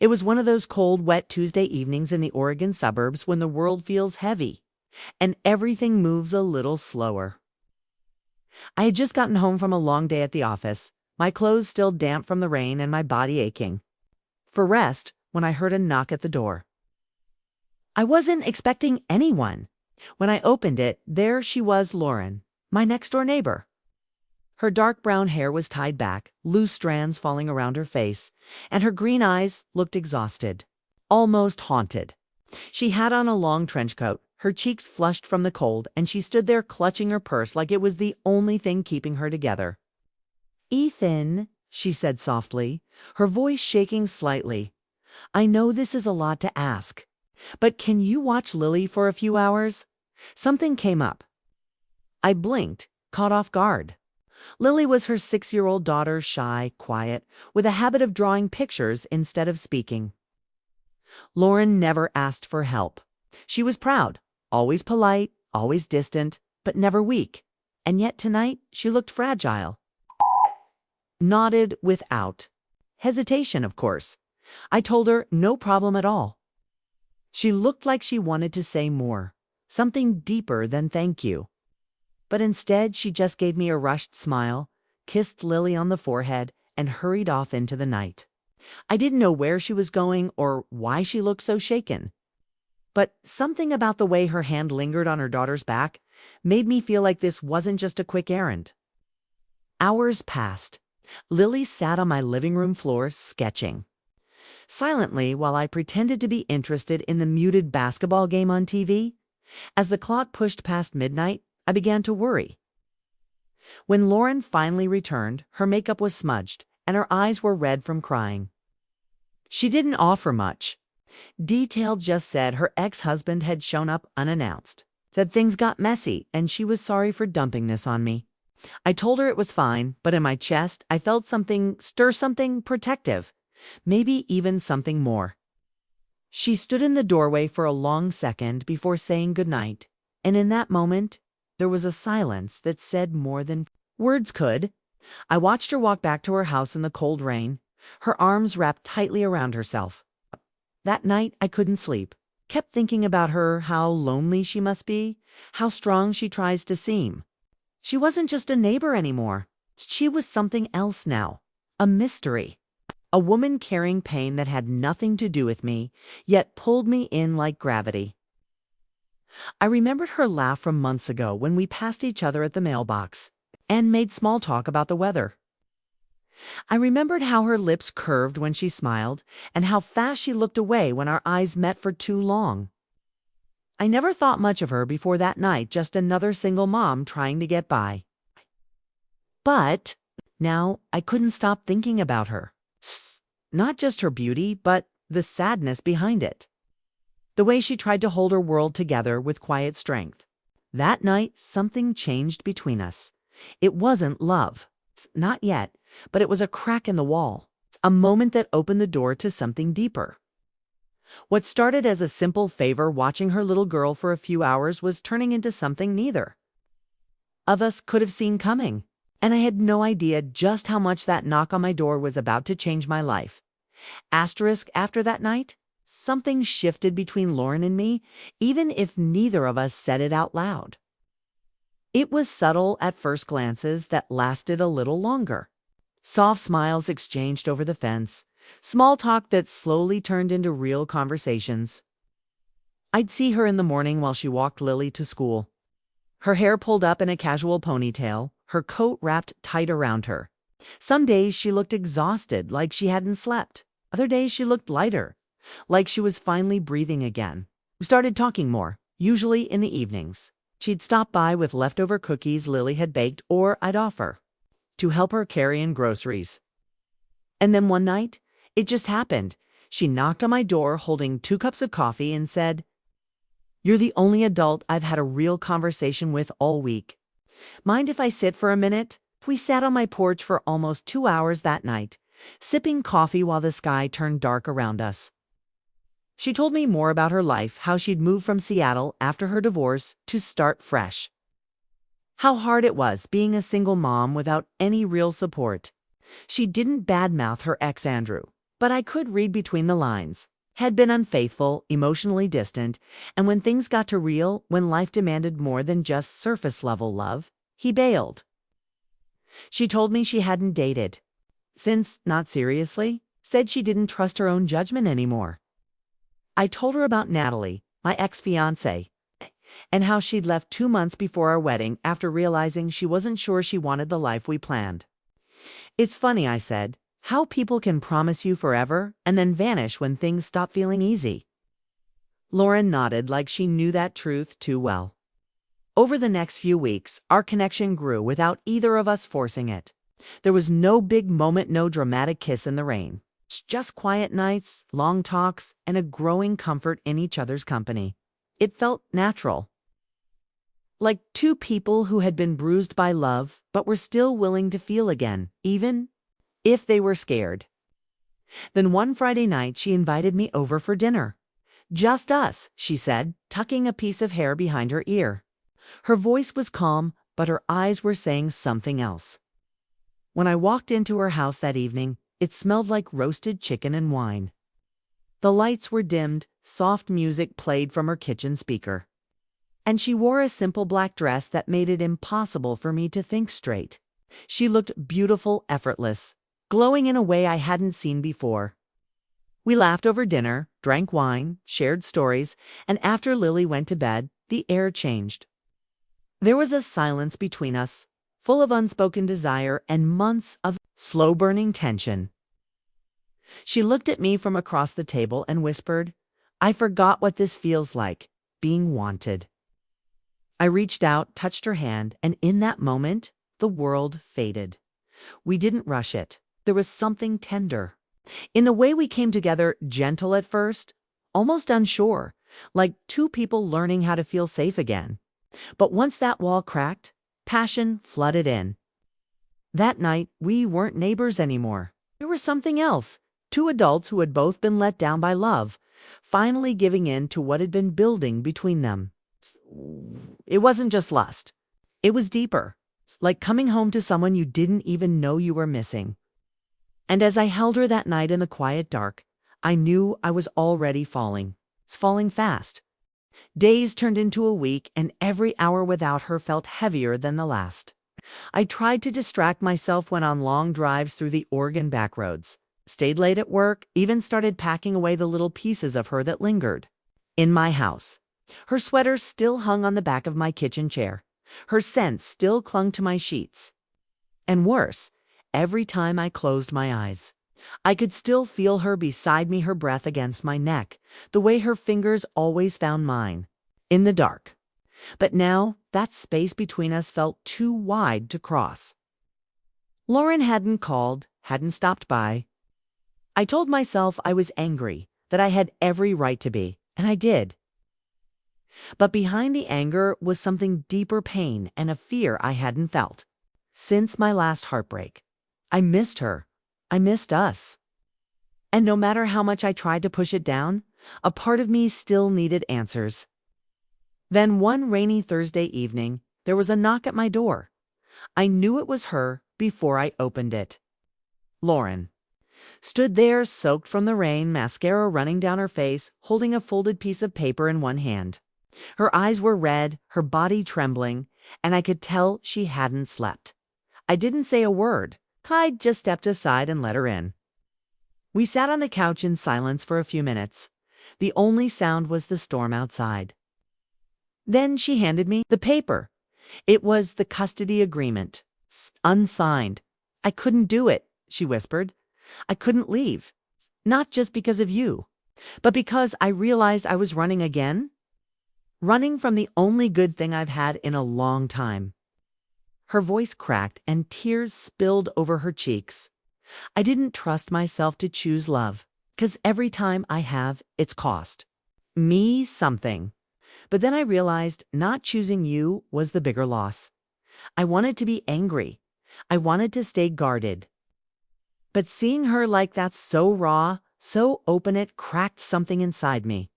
It was one of those cold, wet Tuesday evenings in the Oregon suburbs when the world feels heavy and everything moves a little slower. I had just gotten home from a long day at the office, my clothes still damp from the rain and my body aching for rest when I heard a knock at the door. I wasn't expecting anyone. When I opened it, there she was, Lauren, my next-door neighbor. Her dark brown hair was tied back, loose strands falling around her face, and her green eyes looked exhausted, almost haunted. She had on a long trench coat, her cheeks flushed from the cold, and she stood there clutching her purse like it was the only thing keeping her together. "Ethan," she said softly, her voice shaking slightly, "I know this is a lot to ask, but can you watch Lily for a few hours? Something came up." I blinked, caught off guard. Lily was her 6-year-old daughter, shy, quiet, with a habit of drawing pictures instead of speaking. Lauren never asked for help. She was proud, always polite, always distant, but never weak. And yet tonight she looked fragile. Nodded without hesitation, of course. I told her no problem at all. She looked like she wanted to say more, something deeper than thank you. But instead, she just gave me a rushed smile, kissed Lily on the forehead, and hurried off into the night. I didn't know where she was going or why she looked so shaken. But something about the way her hand lingered on her daughter's back made me feel like this wasn't just a quick errand. Hours passed. Lily sat on my living room floor sketching silently while I pretended to be interested in the muted basketball game on TV. As the clock pushed past midnight, I began to worry. When Lauren finally returned, her makeup was smudged and her eyes were red from crying. She didn't offer much. Detail just said her ex-husband had shown up unannounced, said things got messy and she was sorry for dumping this on me. I told her it was fine, but in my chest I felt something stir, something protective, maybe even something more. She stood in the doorway for a long second before saying goodnight, and in that moment, there was a silence that said more than words could. I watched her walk back to her house in the cold rain, her arms wrapped tightly around herself. That night, I couldn't sleep. Kept thinking about her, how lonely she must be, how strong she tries to seem. She wasn't just a neighbor anymore. She was something else now. A mystery. A woman carrying pain that had nothing to do with me, yet pulled me in like gravity. I remembered her laugh from months ago when we passed each other at the mailbox and made small talk about the weather. I remembered how her lips curved when she smiled and how fast she looked away when our eyes met for too long. I never thought much of her before that night, just another single mom trying to get by. But now I couldn't stop thinking about her. Not just her beauty, but the sadness behind it. The way she tried to hold her world together with quiet strength. That night, something changed between us. It wasn't love. Not yet, but it was a crack in the wall. A moment that opened the door to something deeper. What started as a simple favor, watching her little girl for a few hours, was turning into something neither of us could have seen coming. And I had no idea just how much that knock on my door was about to change my life. Asterisk after that night, something shifted between Lauren and me, even if neither of us said it out loud. It was subtle at first glances that lasted a little longer. Soft smiles exchanged over the fence, small talk that slowly turned into real conversations. I'd see her in the morning while she walked Lily to school. Her hair pulled up in a casual ponytail, her coat wrapped tight around her. Some days she looked exhausted, like she hadn't slept. Other days she looked lighter, like she was finally breathing again. We started talking more, usually in the evenings. She'd stop by with leftover cookies Lily had baked, or I'd offer to help her carry in groceries. And then one night, it just happened. She knocked on my door holding 2 cups of coffee and said, "You're the only adult I've had a real conversation with all week. Mind if I sit for a minute?" We sat on my porch for almost 2 hours that night, sipping coffee while the sky turned dark around us. She told me more about her life, how she'd moved from Seattle after her divorce to start fresh. How hard it was being a single mom without any real support. She didn't badmouth her ex Andrew, But I could read between the lines. Had been unfaithful, emotionally distant, and when things got too real, when life demanded more than just surface-level love, he bailed. She told me she hadn't dated. Since, not seriously, said she didn't trust her own judgment anymore. I told her about Natalie, my ex-fiancé, and how she'd left 2 months before our wedding after realizing she wasn't sure she wanted the life we planned. It's funny, I said, how people can promise you forever and then vanish when things stop feeling easy. Lauren nodded like she knew that truth too well. Over the next few weeks, our connection grew without either of us forcing it. There was no big moment, no dramatic kiss in the rain. Just quiet nights, long talks, and a growing comfort in each other's company. It felt natural. Like two people who had been bruised by love, but were still willing to feel again, even if they were scared. Then one Friday night, she invited me over for dinner. Just us, she said, tucking a piece of hair behind her ear. Her voice was calm, but her eyes were saying something else. When I walked into her house that evening, it smelled like roasted chicken and wine. The lights were dimmed, soft music played from her kitchen speaker. And she wore a simple black dress that made it impossible for me to think straight. She looked beautiful, effortless, glowing in a way I hadn't seen before. We laughed over dinner, drank wine, shared stories, and after Lily went to bed, the air changed. There was a silence between us, full of unspoken desire and months of slow-burning tension. She looked at me from across the table and whispered, "I forgot what this feels like, being wanted." I reached out, touched her hand, and in that moment, the world faded. We didn't rush it. There was something tender in the way we came together, gentle at first, almost unsure, like two people learning how to feel safe again. But once that wall cracked, passion flooded in. That night, we weren't neighbors anymore. There was something else. Two adults who had both been let down by love, finally giving in to what had been building between them. It wasn't just lust. It was deeper, like coming home to someone you didn't even know you were missing. And as I held her that night in the quiet dark, I knew I was already falling. Falling fast. Days turned into a week, and every hour without her felt heavier than the last. I tried to distract myself, went on long drives through the Oregon backroads, stayed late at work, even started packing away the little pieces of her that lingered. In my house, her sweater still hung on the back of my kitchen chair. Her scent still clung to my sheets. And worse, every time I closed my eyes, I could still feel her beside me, her breath against my neck, the way her fingers always found mine, in the dark. But now, that space between us felt too wide to cross. Lauren hadn't called, hadn't stopped by. I told myself I was angry, that I had every right to be, and I did. But behind the anger was something deeper, pain and a fear I hadn't felt since my last heartbreak. I missed her. I missed us. And no matter how much I tried to push it down, a part of me still needed answers. Then one rainy Thursday evening, there was a knock at my door. I knew it was her before I opened it. Lauren stood there, soaked from the rain, mascara running down her face, holding a folded piece of paper in one hand. Her eyes were red, her body trembling, and I could tell she hadn't slept. I didn't say a word. I just stepped aside and let her in. We sat on the couch in silence for a few minutes. The only sound was the storm outside. Then she handed me the paper. It was the custody agreement, unsigned. "I couldn't do it," she whispered. "I couldn't leave. Not just because of you, but because I realized I was running again. Running from the only good thing I've had in a long time." Her voice cracked and tears spilled over her cheeks. I didn't trust myself to choose love, because every time I have, it's cost me something. But then I realized not choosing you was the bigger loss. I wanted to be angry. I wanted to stay guarded. But seeing her like that, so raw, so open, it cracked something inside me.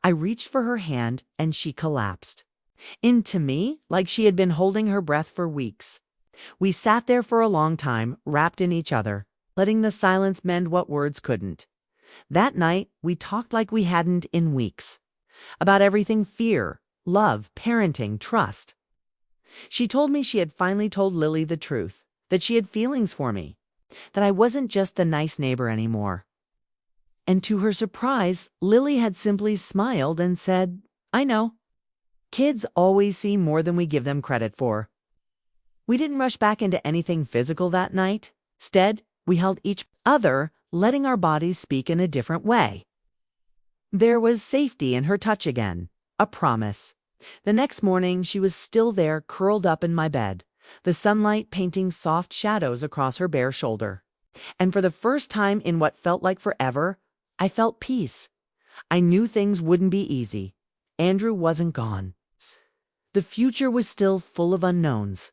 I reached for her hand and she collapsed into me like she had been holding her breath for weeks. We sat there for a long time, wrapped in each other. letting the silence mend what words couldn't. That night, we talked like we hadn't in weeks. About everything: fear, love, parenting, trust. She told me she had finally told Lily the truth, that she had feelings for me, that I wasn't just the nice neighbor anymore. And to her surprise, Lily had simply smiled and said, "I know. Kids always see more than we give them credit for." We didn't rush back into anything physical that night. Instead, we held each other, letting our bodies speak in a different way. There was safety in her touch again, a promise. The next morning, she was still there, curled up in my bed, the sunlight painting soft shadows across her bare shoulder. And for the first time in what felt like forever, I felt peace. I knew things wouldn't be easy. Andrew wasn't gone. The future was still full of unknowns.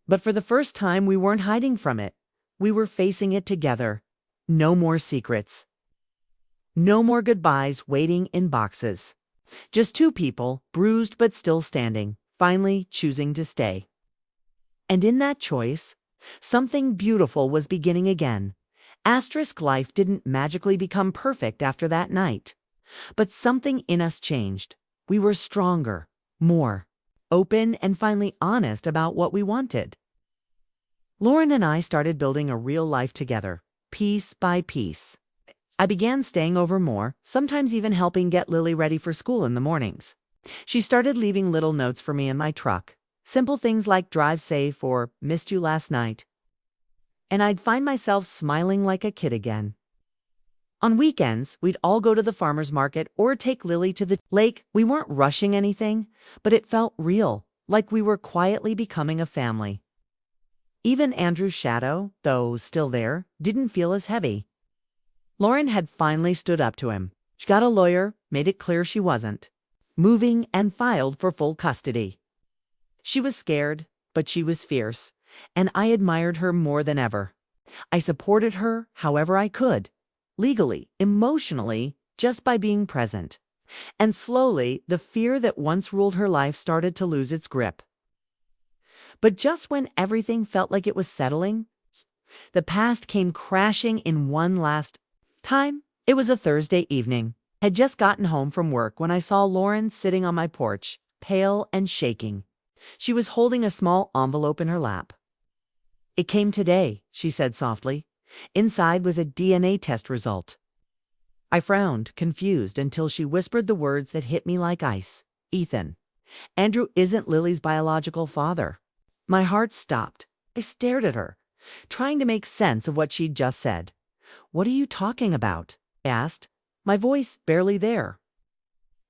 But for the first time, we weren't hiding from it. We were facing it together. No more secrets. No more goodbyes waiting in boxes. Just two people, bruised but still standing, finally choosing to stay. And in that choice, something beautiful was beginning again. Asterisk life didn't magically become perfect after that night. But something in us changed. We were stronger, more open, and finally honest about what we wanted. Lauren and I started building a real life together, piece by piece. I began staying over more, sometimes even helping get Lily ready for school in the mornings. She started leaving little notes for me in my truck, simple things like "drive safe" or "missed you last night." And I'd find myself smiling like a kid again. On weekends, we'd all go to the farmer's market or take Lily to the lake. We weren't rushing anything, but it felt real, like we were quietly becoming a family. Even Andrew's shadow, though still there, didn't feel as heavy. Lauren had finally stood up to him. She got a lawyer, made it clear she wasn't moving, and filed for full custody. She was scared, but she was fierce, and I admired her more than ever. I supported her however I could, legally, emotionally, just by being present. And slowly, the fear that once ruled her life started to lose its grip. But just when everything felt like it was settling, the past came crashing in one last time. It was a Thursday evening. I had just gotten home from work when I saw Lauren sitting on my porch, pale and shaking. She was holding a small envelope in her lap. "It came today," she said softly. Inside was a DNA test result. I frowned, confused, until she whispered the words that hit me like ice. "Ethan, Andrew isn't Lily's biological father." My heart stopped. I stared at her, trying to make sense of what she'd just said. "What are you talking about?" I asked, my voice barely there.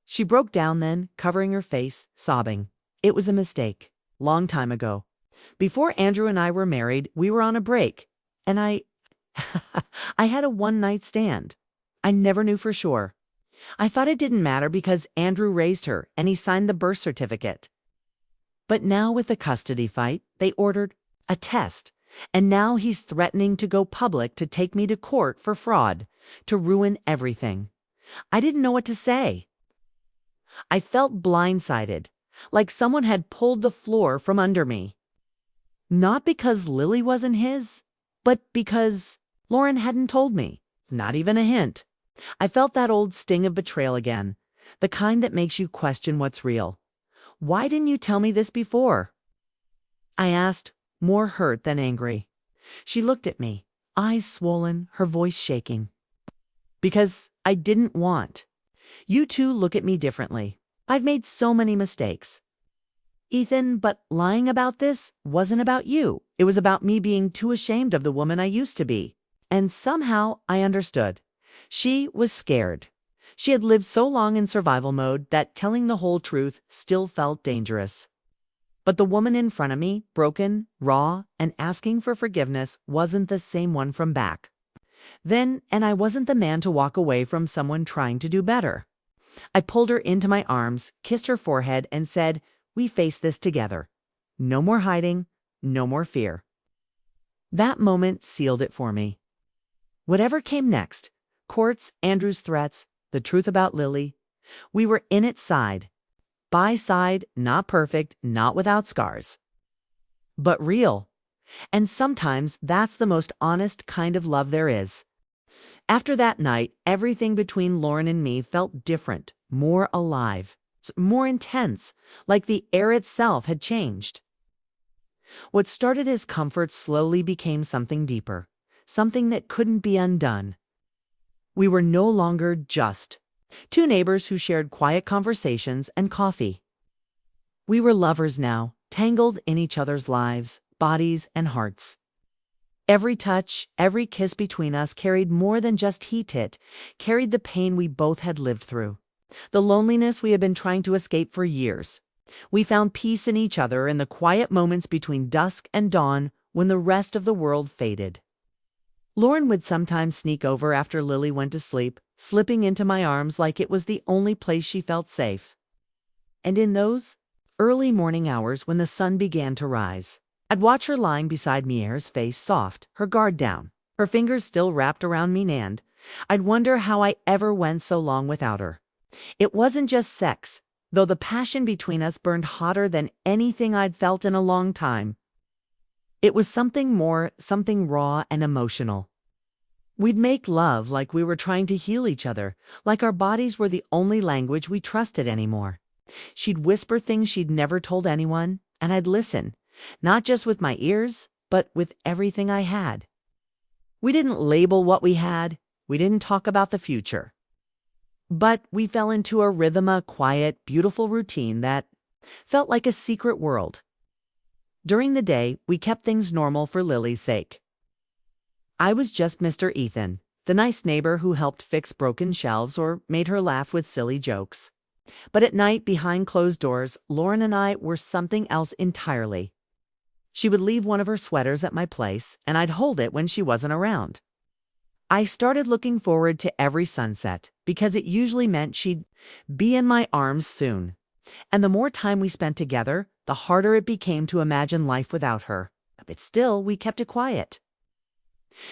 She broke down then, covering her face, sobbing. "It was a mistake. Long time ago. Before Andrew and I were married, we were on a break. And I had a one-night stand. I never knew for sure. I thought it didn't matter because Andrew raised her and he signed the birth certificate. But now with the custody fight, they ordered a test. And now he's threatening to go public to take me to court for fraud, to ruin everything." I didn't know what to say. I felt blindsided, like someone had pulled the floor from under me. Not because Lily wasn't his, but because Lauren hadn't told me. Not even a hint. I felt that old sting of betrayal again, the kind that makes you question what's real. "Why didn't you tell me this before?" I asked, more hurt than angry. She looked at me, eyes swollen, her voice shaking. "Because I didn't want. You two look at me differently. I've made so many mistakes. Ethan, but lying about this wasn't about you. It was about me being too ashamed of the woman I used to be." And somehow I understood. She was scared. She had lived so long in survival mode that telling the whole truth still felt dangerous. But the woman in front of me, broken, raw, and asking for forgiveness, wasn't the same one from back then, and I wasn't the man to walk away from someone trying to do better. I pulled her into my arms, kissed her forehead, and said, "We face this together. No more hiding, no more fear." That moment sealed it for me. Whatever came next, courts, Andrew's threats, the truth about Lily, we were in it side by side, not perfect, not without scars, but real. And sometimes that's the most honest kind of love there is. After that night, everything between Lauren and me felt different, more alive, more intense, like the air itself had changed. What started as comfort slowly became something deeper, something that couldn't be undone. We were no longer just two neighbors who shared quiet conversations and coffee. We were lovers now, tangled in each other's lives, bodies, and hearts. Every touch, every kiss between us carried more than just heat it, carried the pain we both had lived through, the loneliness we had been trying to escape for years. We found peace in each other in the quiet moments between dusk and dawn when the rest of the world faded. Lauren would sometimes sneak over after Lily went to sleep, slipping into my arms like it was the only place she felt safe. And in those early morning hours when the sun began to rise, I'd watch her lying beside me, her face soft, her guard down, her fingers still wrapped around me, and I'd wonder how I ever went so long without her. It wasn't just sex, though the passion between us burned hotter than anything I'd felt in a long time. It was something more, something raw and emotional. We'd make love like we were trying to heal each other, like our bodies were the only language we trusted anymore. She'd whisper things she'd never told anyone, and I'd listen, not just with my ears, but with everything I had. We didn't label what we had, we didn't talk about the future. But we fell into a rhythm, a quiet, beautiful routine that felt like a secret world. During the day, we kept things normal for Lily's sake. I was just Mr. Ethan, the nice neighbor who helped fix broken shelves or made her laugh with silly jokes. But at night, behind closed doors, Lauren and I were something else entirely. She would leave one of her sweaters at my place, and I'd hold it when she wasn't around. I started looking forward to every sunset because it usually meant she'd be in my arms soon. And the more time we spent together, the harder it became to imagine life without her. But still, we kept it quiet.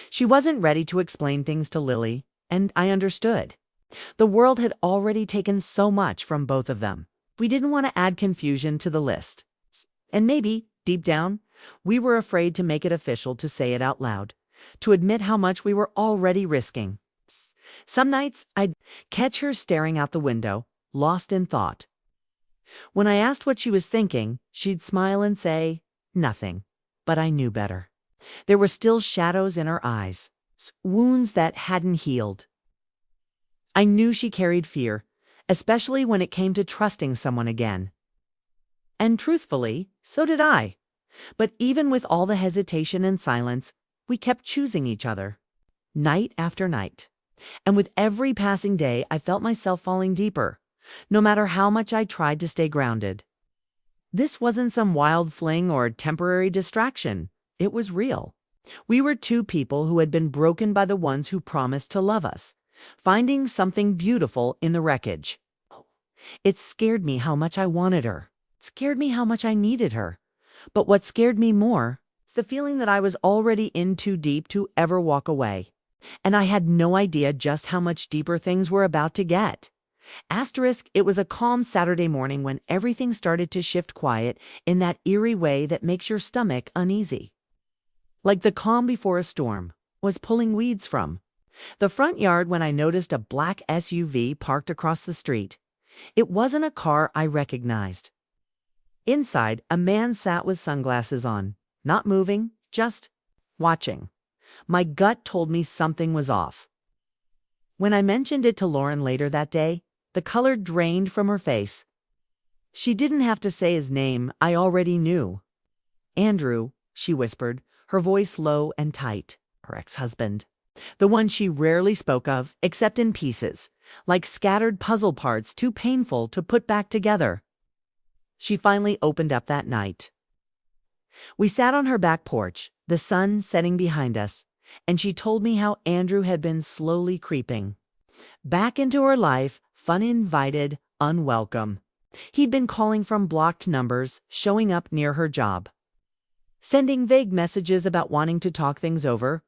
She wasn't ready to explain things to Lily, and I understood. The world had already taken so much from both of them. We didn't want to add confusion to the list. And maybe, deep down, we were afraid to make it official, to say it out loud, to admit how much we were already risking. Some nights, I'd catch her staring out the window, lost in thought. When I asked what she was thinking, she'd smile and say, "Nothing." But I knew better. There were still shadows in her eyes, wounds that hadn't healed. I knew she carried fear, especially when it came to trusting someone again. And truthfully, so did I. But even with all the hesitation and silence, we kept choosing each other, night after night. And with every passing day, I felt myself falling deeper, no matter how much I tried to stay grounded. This wasn't some wild fling or temporary distraction. It was real. We were two people who had been broken by the ones who promised to love us, finding something beautiful in the wreckage. It scared me how much I wanted her. It scared me how much I needed her. But what scared me more is the feeling that I was already in too deep to ever walk away. And I had no idea just how much deeper things were about to get. Asterisk, it was a calm Saturday morning when everything started to shift quiet in that eerie way that makes your stomach uneasy. Like the calm before a storm was pulling weeds from the front yard when I noticed a black SUV parked across the street. It wasn't a car I recognized. Inside, a man sat with sunglasses on, not moving, just watching. My gut told me something was off. When I mentioned it to Lauren later that day, the color drained from her face. She didn't have to say his name, I already knew. "Andrew," she whispered, her voice low and tight. Her ex-husband. The one she rarely spoke of, except in pieces, like scattered puzzle parts too painful to put back together. She finally opened up that night. We sat on her back porch, the sun setting behind us, and she told me how Andrew had been slowly creeping back into her life, uninvited, unwelcome. He'd been calling from blocked numbers, showing up near her job, sending vague messages about wanting to talk things over.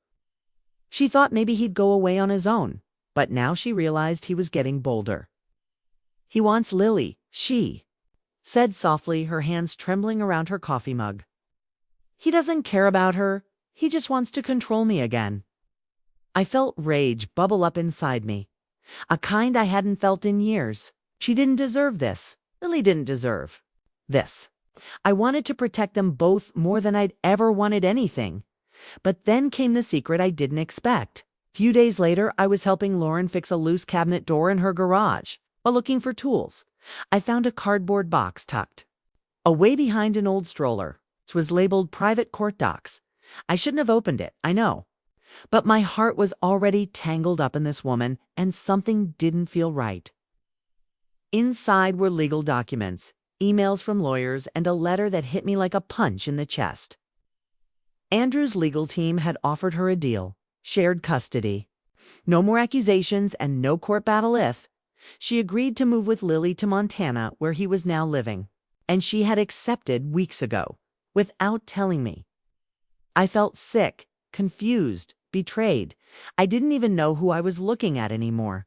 She thought maybe he'd go away on his own, but now she realized he was getting bolder. "He wants Lily," she said softly, her hands trembling around her coffee mug. He doesn't care about her. He just wants to control me again. I felt rage bubble up inside me, a kind I hadn't felt in years. She didn't deserve this. Lily didn't deserve this. I wanted to protect them both more than I'd ever wanted anything. But then came the secret I didn't expect. Few days later, I was helping Lauren fix a loose cabinet door in her garage. While looking for tools, I found a cardboard box tucked away behind an old stroller. It was labeled Private Court Docs. I shouldn't have opened it, I know. But my heart was already tangled up in this woman, and something didn't feel right. Inside were legal documents, emails from lawyers, and a letter that hit me like a punch in the chest. Andrew's legal team had offered her a deal: shared custody. No more accusations and no court battle if. She agreed to move with Lily to Montana, where he was now living. And she had accepted weeks ago, without telling me. I felt sick, confused, betrayed. I didn't even know who I was looking at anymore.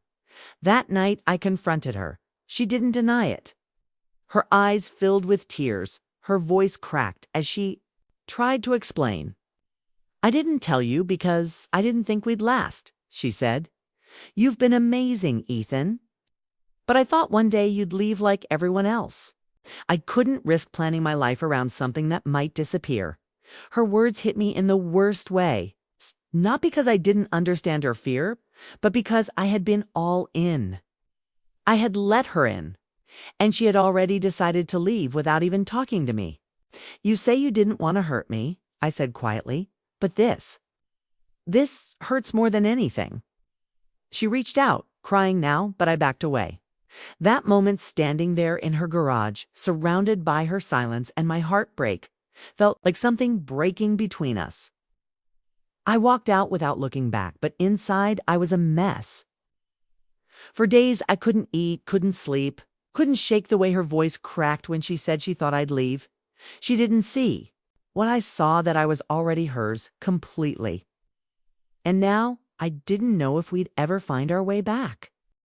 That night I confronted her. She didn't deny it. Her eyes filled with tears, her voice cracked as she tried to explain. "I didn't tell you because I didn't think we'd last," she said. "You've been amazing, Ethan. But I thought one day you'd leave like everyone else. I couldn't risk planning my life around something that might disappear." Her words hit me in the worst way. Not because I didn't understand her fear, but because I had been all in. I had let her in, and she had already decided to leave without even talking to me. "You say you didn't want to hurt me," I said quietly, "but this hurts more than anything." She reached out, crying now, but I backed away. That moment, standing there in her garage, surrounded by her silence and my heartbreak, felt like something breaking between us. I walked out without looking back, but inside I was a mess. For days I couldn't eat, couldn't sleep, couldn't shake the way her voice cracked when she said she thought I'd leave. She didn't see what I saw, that I was already hers completely. And now I didn't know if we'd ever find our way back.